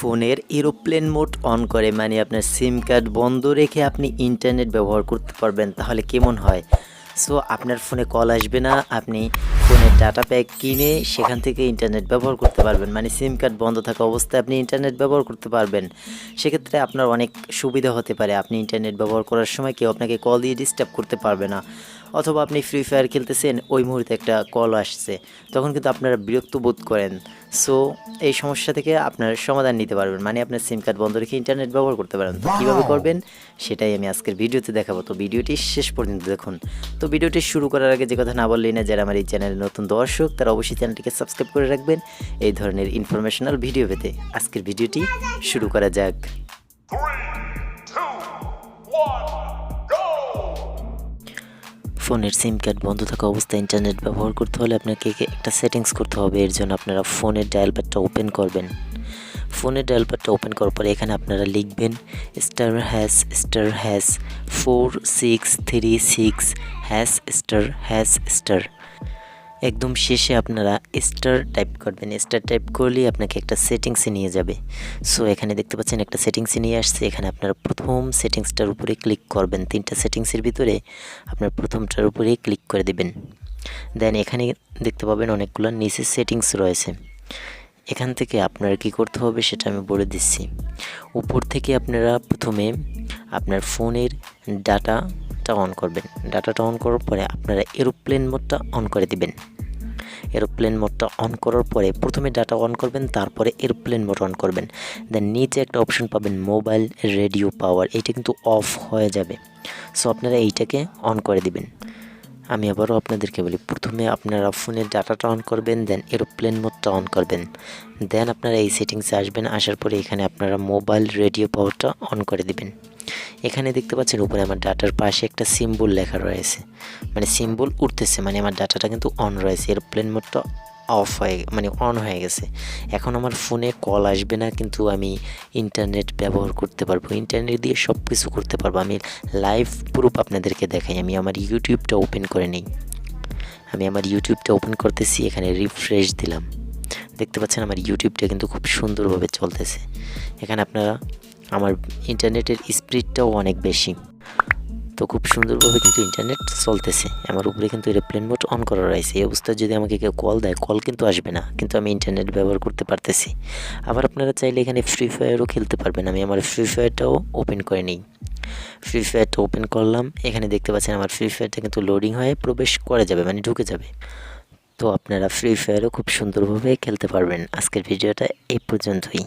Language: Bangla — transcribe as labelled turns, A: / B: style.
A: ফোনের এরোপ্লেন মোড অন করে মানে আপনার সিম কার্ড বন্ধ রেখে আপনি ইন্টারনেট ব্যবহার করতে পারবেন, তাহলে কেমন হয়? সো আপনার ফোনে কল আসবে না, আপনি ফোনের ডাটা প্যাক কিনে সেখান থেকে ইন্টারনেট ব্যবহার করতে পারবেন, মানে সিম কার্ড বন্ধ থাকা অবস্থায় আপনি ইন্টারনেট ব্যবহার করতে পারবেন। সেক্ষেত্রে আপনার অনেক সুবিধা হতে পারে। আপনি ইন্টারনেট ব্যবহার করার সময় কেউ আপনাকে কল দিয়ে ডিস্টার্ব করতে পারবে না। অথবা আপনি ফ্রি ফায়ার খেলতেছেন, ওই মুহূর্তে একটা কল আসছে, তখন কিন্তু আপনারা বিরক্ত বোধ করেন। সো এই সমস্যা থেকে আপনার সমাধান নিতে পারবেন, মানে আপনার সিম কার্ড বন্ধ রেখে ইন্টারনেট ব্যবহার করতে পারেন। তো কীভাবে করবেন সেটাই আমি আজকের ভিডিওতে দেখাবো। তো ভিডিওটি শেষ পর্যন্ত দেখুন। তো ভিডিওটি শুরু করার আগে যে কথা না বললেই না, যারা আমার এই চ্যানেলে নতুন দর্শক তারা অবশ্যই চ্যানেলটিকে সাবস্ক্রাইব করে রাখবেন এই ধরনের ইনফরমেশনাল ভিডিও পেতে। আজকের ভিডিওটি শুরু করা যাক।
B: 3, 2, 1, go!
A: ফোনের সিম কার্ড বন্ধ থাকা অবস্থায় ইন্টারনেট ব্যবহার করতে হলে আপনাকে একটা সেটিংস করতে হবে। এর জন্য আপনারা ফোনের ডায়াল প্যাডটা ওপেন করবেন। ফোনের ডায়াল প্যাডটা ওপেন করার পরে এখানে আপনারা লিখবেন *#4636#** একদম শেষে আপনারা স্টার টাইপ করবেন। স্টার টাইপ করলেই আপনাকে একটা সেটিংসে নিয়ে যাবে। সো এখানে দেখতে পাচ্ছেন একটা সেটিংসে নিয়ে আসছে। এখানে আপনারা প্রথম সেটিংসটার উপরে ক্লিক করবেন। 3টা সেটিংসের ভিতরে আপনার প্রথমটার উপরে ক্লিক করে দিবেন। দেন এখানে দেখতে পাবেন অনেকগুলো নিচে সেটিংস রয়েছে। এখান থেকে আপনার কি করতে হবে সেটা আমি বলে দিচ্ছি। উপর থেকে আপনারা প্রথমে আপনার ফোনের ডাটাটা অন করবেন। ডাটাটা অন করার পরে আপনারা এরোপ্লেন মোডটা অন করে দিবেন। এরোপ্লেন মোডটা অন করার পরে প্রথমে ডাটা অন করবেন, তারপরে এরোপ্লেন মোড অন করবেন। দেন নিচে একটা অপশন পাবেন মোবাইল রেডিও পাওয়ার, এটা কিন্তু অফ হয়ে যাবে। সো আপনারা এইটাকে অন করে দিবেন। আমি আবারও আপনাদেরকে বলি, প্রথমে আপনারা ফোনের ডাটাটা অন করবেন, দেন এরোপ্লেন মোডটা অন করবেন। দেন আপনারা এই সেটিংসে আসবেন। আসার পরে এখানে আপনারা মোবাইল রেডিও পাওয়ারটা অন করে দিবেন। এখানে দেখতে পাচ্ছেন উপরে আমার ডাটার পাশে একটা সিম্বল লেখা রয়েছে, মানে সিম্বল উঠতেছে, মানে আমার ডাটাটা কিন্তু অন রয়েছে। এরোপ্লেন মোডটা অন হয়ে গেছে। এখন আমার ফোনে কল আসবে না, কিন্তু আমি ইন্টারনেট ব্যবহার করতে পারবো। ইন্টারনেট দিয়ে সব কিছু করতে পারবো। আমি লাইভ প্রুফ আপনাদেরকে দেখাই। আমি আমার ইউটিউবটা ওপেন করে নিই। আমি আমার ইউটিউবটা ওপেন করতেছি, এখানে রিফ্রেশ দিলাম। দেখতে পাচ্ছেন আমার ইউটিউবটা কিন্তু খুব সুন্দরভাবে চলতেছে। এখানে আপনারা আমার ইন্টারনেটের স্পিডটাও অনেক বেশি, তো খুব সুন্দরভাবে কিন্তু ইন্টারনেট চলতেছে। আমার উপরে কিন্তু এরোপ্লেন মোড অন করা রয়েছে। এই অবস্থায় যদি আমাকে কেউ কল দেয়, কল কিন্তু আসবে না, কিন্তু আমি ইন্টারনেট ব্যবহার করতে পারতেছি। আবার আপনারা চাইলে এখানে ফ্রি ফায়ারও খেলতে পারবেন। আমি আমার ফ্রি ফায়ারটাও ওপেন করে নিই। ফ্রি ফায়ারটা ওপেন করলাম। এখানে দেখতে পাচ্ছেন আমার ফ্রি ফায়ারটা কিন্তু লোডিং হয়ে প্রবেশ করা যাবে, মানে ঢুকে যাবে। তো আপনারা ফ্রি ফায়ারও খুব সুন্দরভাবে খেলতে পারবেন। আজকের ভিডিওটা এই পর্যন্তই।